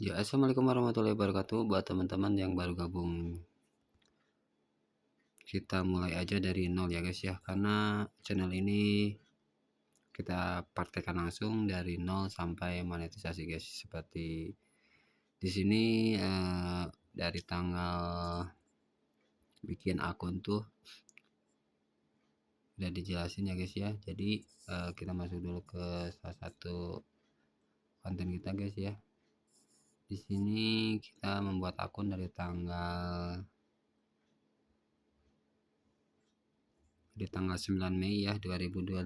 Ya, assalamualaikum warahmatullahi wabarakatuh. Buat teman-teman yang baru gabung, kita mulai aja dari nol ya guys ya. Karena channel ini kita praktekkan langsung dari nol sampai monetisasi guys. Seperti di sini dari tanggal bikin akun tuh udah dijelasin ya guys ya. Jadi kita masuk dulu ke salah satu konten kita guys ya. Di sini kita membuat akun dari tanggal 9 Mei ya 2025,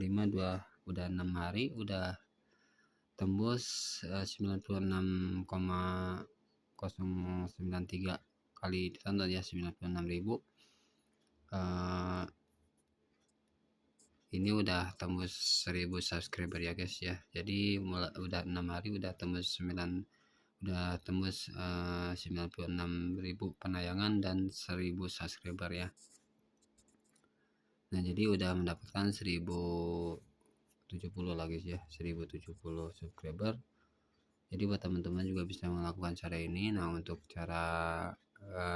udah 6 hari, udah tembus 96,093 kali ditonton ya, 96.000. Ini udah tembus 1000 subscriber ya guys ya. Jadi udah 6 hari udah tembus 96.000 penayangan dan 1000 subscriber ya. Nah, jadi udah mendapatkan 1070 lah guys ya, 1070 subscriber. Jadi buat teman-teman juga bisa melakukan cara ini. Nah, untuk cara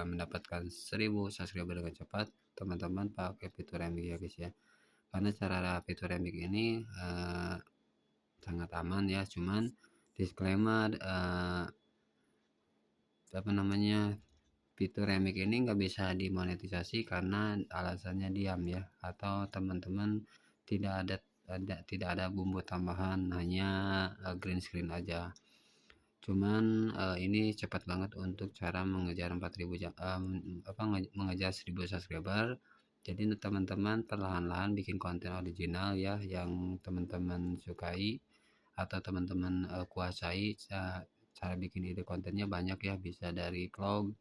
mendapatkan 1000 subscriber dengan cepat, teman-teman pakai fitur remix ya guys ya. Karena cara fitur remix ini sangat aman ya, cuman disclaimer fitur remix ini nggak bisa dimonetisasi karena alasannya diam ya, atau teman-teman tidak ada bumbu tambahan, hanya green screen aja. Cuman ini cepat banget untuk cara mengejar 4000 mengejar 1000 subscriber. Jadi teman-teman perlahan-lahan bikin konten original ya yang teman-teman sukai atau teman-teman kuasai. Cara bikin ide kontennya banyak ya, bisa dari vlog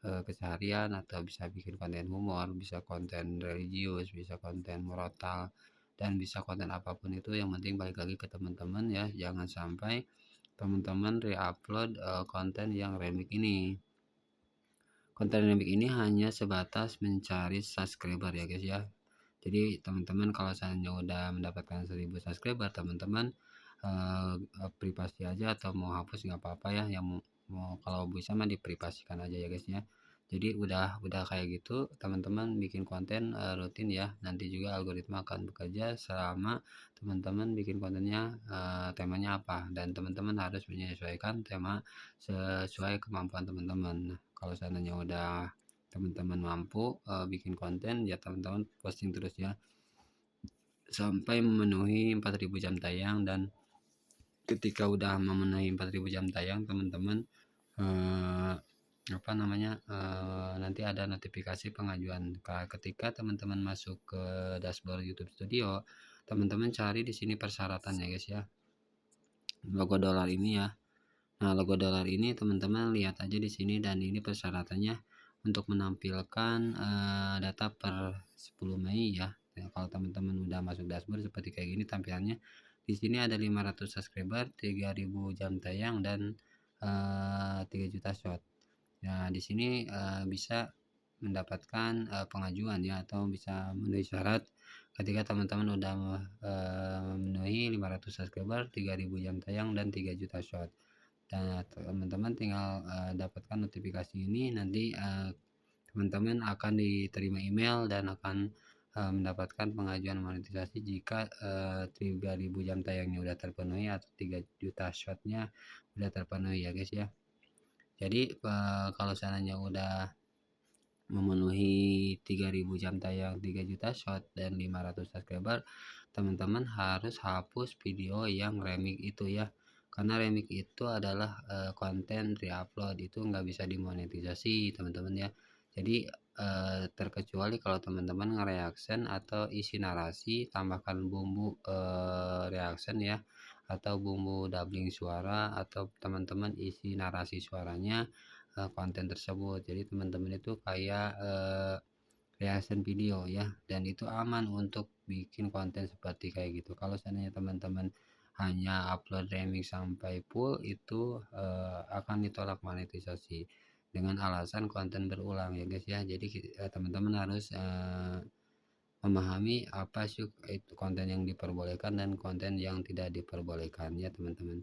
keseharian, atau bisa bikin konten humor, bisa konten religius, bisa konten moral, dan bisa konten apapun itu. Yang penting balik lagi ke teman-teman ya, jangan sampai teman-teman re-upload konten yang remix ini. Konten remix ini hanya sebatas mencari subscriber ya guys ya. Jadi teman-teman kalau seandainya udah mendapatkan 1000 subscriber, teman-teman privasi aja, atau mau hapus nggak apa-apa ya. Yang mau kalau bisa mah diprivasikan aja ya guys ya. Jadi udah kayak gitu, teman-teman bikin konten rutin ya. Nanti juga algoritma akan bekerja selama teman-teman bikin kontennya temanya apa, dan teman-teman harus menyesuaikan tema sesuai kemampuan teman-teman. Nah, kalau seandainya udah teman-teman mampu bikin konten ya, teman-teman posting terus ya sampai memenuhi 4000 jam tayang. Dan ketika udah memenuhi 4000 jam tayang, teman-teman nanti ada notifikasi pengajuan. Ketika teman-teman masuk ke dashboard YouTube Studio, teman-teman cari di sini persyaratan ya guys ya, logo dolar ini ya. Nah, logo dolar ini teman-teman lihat aja di sini, dan ini persyaratannya untuk menampilkan data per 10 Mei ya. Nah, kalau teman-teman udah masuk dashboard seperti kayak gini tampilannya. Di sini ada 500 subscriber, 3000 jam tayang, dan 3 juta shot. Nah, di sini bisa mendapatkan pengajuan ya, atau bisa memenuhi syarat ketika teman-teman udah memenuhi 500 subscriber, 3000 jam tayang, dan 3 juta shot. Dan teman-teman tinggal dapatkan notifikasi ini, nanti teman-teman akan diterima email dan akan mendapatkan pengajuan monetisasi jika 3000 jam tayangnya udah terpenuhi atau 3 juta shotnya udah terpenuhi ya guys ya. Jadi kalau seandainya udah memenuhi 3000 jam tayang, 3 juta shot, dan 500 subscriber, teman-teman harus hapus video yang remix itu ya. Karena remix itu adalah konten re-upload, itu nggak bisa dimonetisasi teman-teman ya. Jadi terkecuali kalau teman-teman nge-reaction atau isi narasi, tambahkan bumbu reaction ya, atau bumbu dubbing suara, atau teman-teman isi narasi suaranya konten tersebut. Jadi teman-teman itu kayak reaction video ya, dan itu aman untuk bikin konten seperti kayak gitu. Kalau seandainya teman-teman hanya upload remix sampai full, itu akan ditolak monetisasi dengan alasan konten berulang ya guys ya. Jadi teman-teman harus memahami apa sih itu konten yang diperbolehkan dan konten yang tidak diperbolehkan ya teman-teman.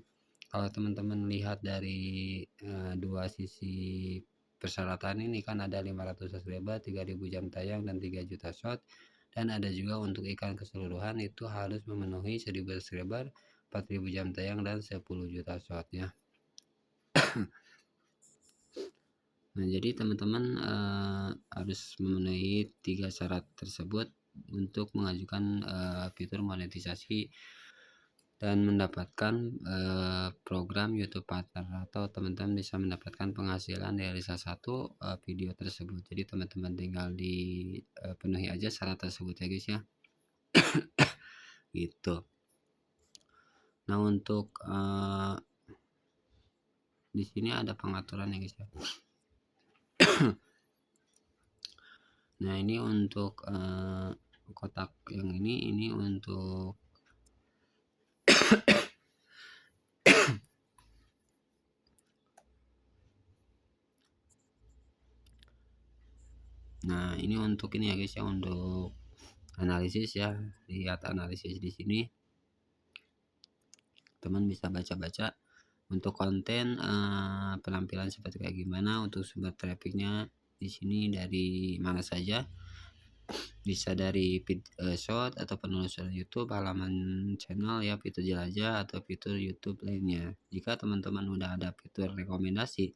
kalau teman-teman lihat dari dua sisi persyaratan ini kan ada 500 subscriber, 3000 jam tayang dan 3 juta shot, dan ada juga untuk iklan keseluruhan itu harus memenuhi 1000 subscriber, 4000 jam tayang dan 10 juta shot ya. Nah, jadi teman-teman harus memenuhi 3 syarat tersebut untuk mengajukan fitur monetisasi dan mendapatkan program YouTube Partner, atau teman-teman bisa mendapatkan penghasilan dari salah satu video tersebut. Jadi teman-teman tinggal penuhi aja syarat tersebut ya guys ya. Gitu. Nah, untuk di sini ada pengaturan ya guys ya. Nah, ini untuk kotak yang ini untuk nah, ini untuk ini ya guys ya, untuk analisis ya. Lihat analisis di sini. Teman bisa baca-baca untuk konten penampilan seperti kayak gimana, untuk sumber trafficnya di sini dari mana saja. Bisa dari short atau penelusuran YouTube, halaman channel ya, fitur jelajah atau fitur YouTube lainnya. Jika teman-teman udah ada fitur rekomendasi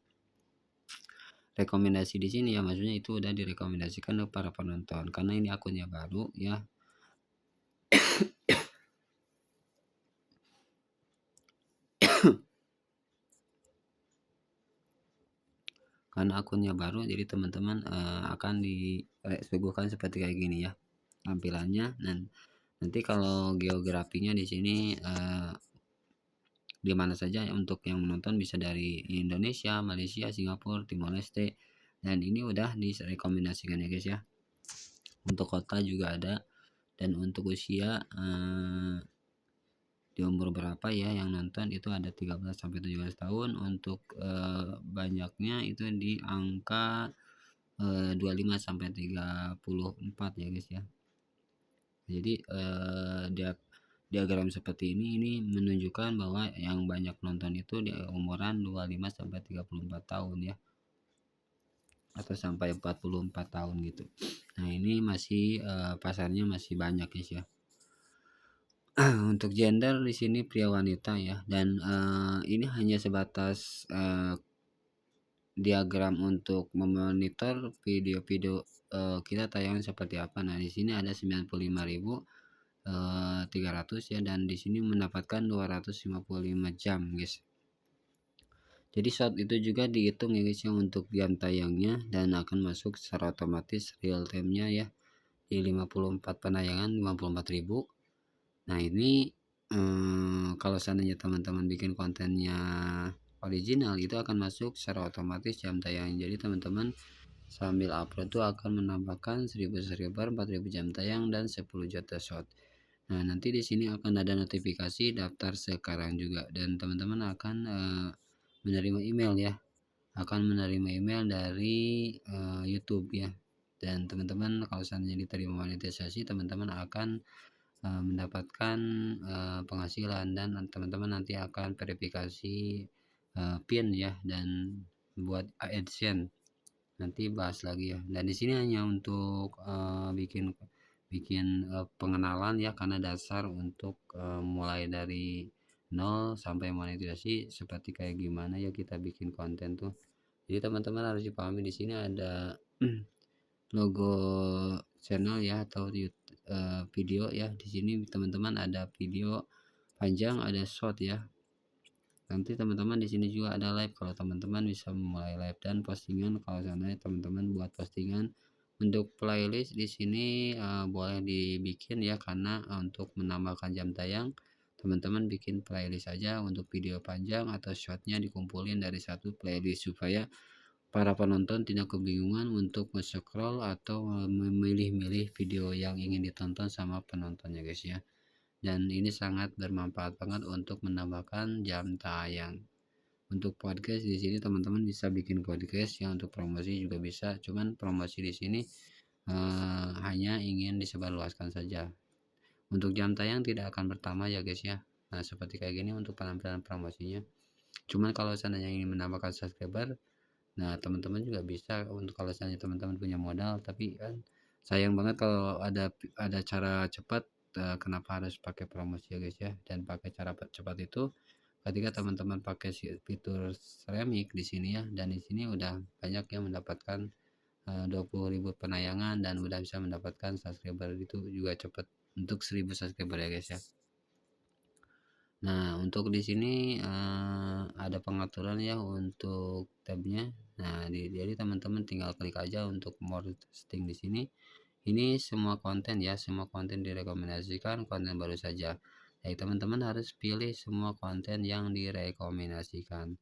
di sini ya, maksudnya itu udah direkomendasikan ke para penonton, karena ini akunnya baru ya. Karena akunnya baru, jadi teman-teman akan disuguhkan seperti kayak gini ya tampilannya. Dan nanti kalau geografinya di sini di mana saja untuk yang menonton, bisa dari Indonesia, Malaysia, Singapura, Timor Leste, dan ini udah direkomendasikan ya guys ya. Untuk kota juga ada, dan untuk usia di umur berapa ya yang nonton, itu ada 13 sampai 17 tahun. Untuk banyaknya itu di angka 25 sampai 34 ya guys ya. Jadi diagram seperti ini menunjukkan bahwa yang banyak nonton itu di umuran 25 sampai 34 tahun ya, atau sampai 44 tahun gitu. Nah, ini masih pasarnya masih banyak guys ya. Untuk gender di sini pria wanita ya, dan ini hanya sebatas diagram untuk memonitor video-video kita tayang seperti apa. Nah, di sini ada 95.300 ya, dan di sini mendapatkan 255 jam guys. Jadi short itu juga dihitung ya guys ya untuk jam tayangnya, dan akan masuk secara otomatis real time nya ya di 54 penayangan 54.000. Nah, ini kalau seandainya teman-teman bikin kontennya original, itu akan masuk secara otomatis jam tayang. Jadi teman-teman sambil upload itu akan menambahkan 1000 subscriber, 4000 jam tayang, dan 10 juta shot. Nah, nanti di sini akan ada notifikasi daftar sekarang juga, dan teman-teman akan menerima email ya, dari YouTube ya. Dan teman-teman kalau seandainya diterima monetisasi, teman-teman akan mendapatkan penghasilan, dan teman-teman nanti akan verifikasi PIN ya, dan buat AdSense nanti bahas lagi ya. Dan di sini hanya untuk bikin pengenalan ya, karena dasar untuk mulai dari 0 sampai monetisasi seperti kayak gimana ya kita bikin konten tuh. Jadi teman-teman harus dipahami, di sini ada logo channel ya, atau video ya. Di sini teman-teman ada video panjang, ada short ya. Nanti teman-teman di sini juga ada live, kalau teman-teman bisa memulai live, dan postingan kalau seandainya teman-teman buat postingan. Untuk playlist di sini boleh dibikin ya, karena untuk menambahkan jam tayang, teman-teman bikin playlist saja untuk video panjang atau shortnya dikumpulin dari satu playlist, supaya para penonton tidak kebingungan untuk scroll atau memilih-milih video yang ingin ditonton sama penontonnya guys ya. Dan ini sangat bermanfaat banget untuk menambahkan jam tayang. Untuk podcast di sini teman-teman bisa bikin podcast ya, untuk promosi juga bisa. Cuman promosi di sini hanya ingin disebarluaskan saja. Untuk jam tayang tidak akan bertambah ya guys ya. Nah, seperti kayak gini untuk penampilan promosinya. Cuman kalau seandainya ingin menambahkan subscriber, nah teman-teman juga bisa untuk kalau seandainya teman-teman punya modal, tapi kan sayang banget kalau ada cara cepat, kenapa harus pakai promosi ya guys ya. Dan pakai cara cepat itu ketika teman-teman pakai fitur Ceramic di sini ya, dan di sini udah banyak yang mendapatkan 20.000 penayangan dan udah bisa mendapatkan subscriber, itu juga cepat untuk 1000 subscriber ya guys ya. Nah, untuk di sini ada pengaturan ya untuk tabnya. Nah, jadi teman-teman tinggal klik aja untuk more listing di sini. Ini semua konten ya, semua konten direkomendasikan, konten baru saja. Jadi teman-teman harus pilih semua konten yang direkomendasikan.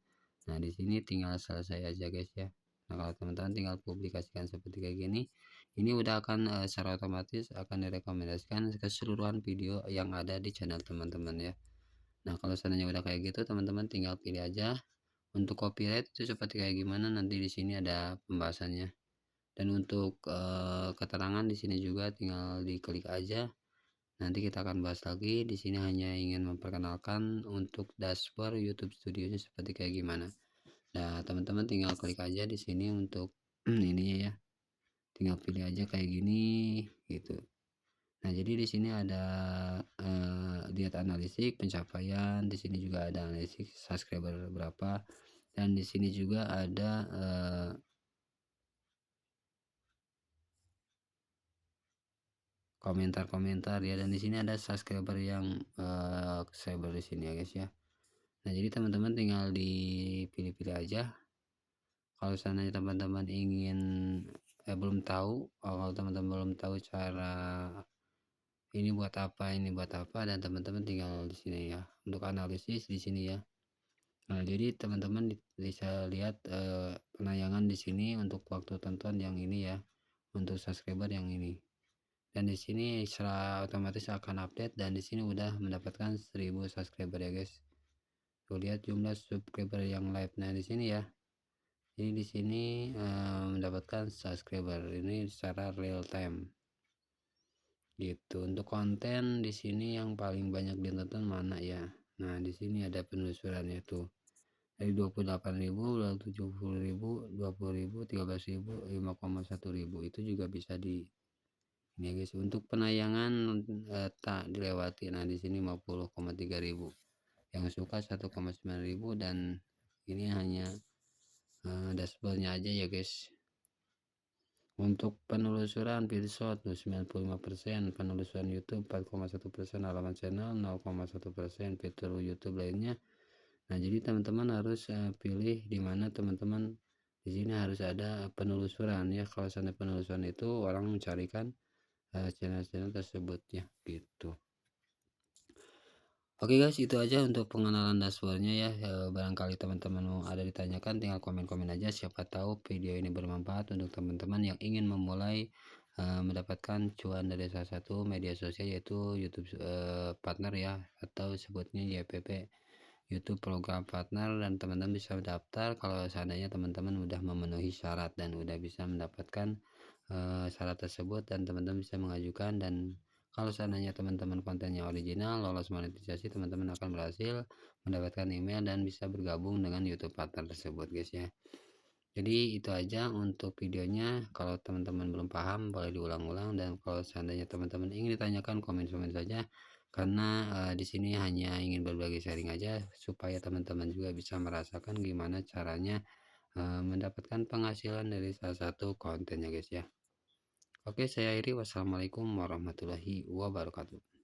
Nah, di sini tinggal selesai aja guys ya. Nah, kalau teman-teman tinggal publikasikan seperti kayak gini, ini udah akan secara otomatis akan direkomendasikan keseluruhan video yang ada di channel teman-teman ya. Nah, kalau seandainya udah kayak gitu, teman-teman tinggal pilih aja untuk copyright itu seperti kayak gimana, nanti di sini ada pembahasannya. Dan untuk keterangan di sini juga tinggal diklik aja. Nanti kita akan bahas lagi. Di sini hanya ingin memperkenalkan untuk dashboard YouTube Studionya seperti kayak gimana. Nah, teman-teman tinggal klik aja di sini untuk ininya ya. Tinggal pilih aja kayak gini gitu. Nah, jadi di sini ada lihat analitik pencapaian, di sini juga ada analitik subscriber berapa, dan di sini juga ada komentar-komentar ya, dan di sini ada subscriber yang subscriber di sini ya guys ya. Nah, jadi teman-teman tinggal dipilih-pilih aja. Kalau seandainya teman-teman ingin belum tahu, kalau teman-teman belum tahu cara ini buat apa, dan teman-teman tinggal di sini ya untuk analisis di sini ya. Nah, jadi teman-teman bisa lihat penayangan di sini untuk waktu tonton yang ini ya, untuk subscriber yang ini. Dan di sini secara otomatis akan update, dan di sini udah mendapatkan 1000 subscriber ya guys. Tuh lihat jumlah subscriber yang live. Nah, di sini ya. Jadi di sini mendapatkan subscriber ini secara real time. Gitu. Untuk konten di sini yang paling banyak ditonton mana ya? Nah, di sini ada penelusurannya tuh. Dari 28.000, 70.000, 20.000, 13.000, 5,1.000, itu juga bisa di ini ya guys. Untuk penayangan tak dilewati. Nah, di sini 50,3.000. Yang suka 1,9.000, dan ini hanya dashboardnya aja ya guys. Untuk penelusuran Feedshot 95%, penelusuran YouTube 4,1%, halaman channel 0,1%, fitur YouTube lainnya. Nah, jadi teman-teman harus pilih di mana teman-teman di sini harus ada penelusuran ya. Kalau sana penelusuran itu orang mencarikan channel-channel tersebut ya gitu. Oke guys, itu aja untuk pengenalan dashboardnya ya. Barangkali teman-teman mau ada ditanyakan, tinggal komen-komen aja. Siapa tahu video ini bermanfaat untuk teman-teman yang ingin memulai mendapatkan cuan dari salah satu media sosial, yaitu YouTube partner ya, atau sebutnya YPP, YouTube program partner. Dan teman-teman bisa daftar kalau seandainya teman-teman udah memenuhi syarat dan udah bisa mendapatkan syarat tersebut, dan teman-teman bisa mengajukan. Dan kalau seandainya teman-teman kontennya original, lolos monetisasi, teman-teman akan berhasil mendapatkan email dan bisa bergabung dengan YouTube partner tersebut guys ya. Jadi itu aja untuk videonya. Kalau teman-teman belum paham boleh diulang-ulang, dan kalau seandainya teman-teman ingin ditanyakan, komen-komen saja, karena di sini hanya ingin berbagi sharing aja supaya teman-teman juga bisa merasakan gimana caranya mendapatkan penghasilan dari salah satu kontennya guys ya. Oke, saya akhiri. Wassalamualaikum warahmatullahi wabarakatuh.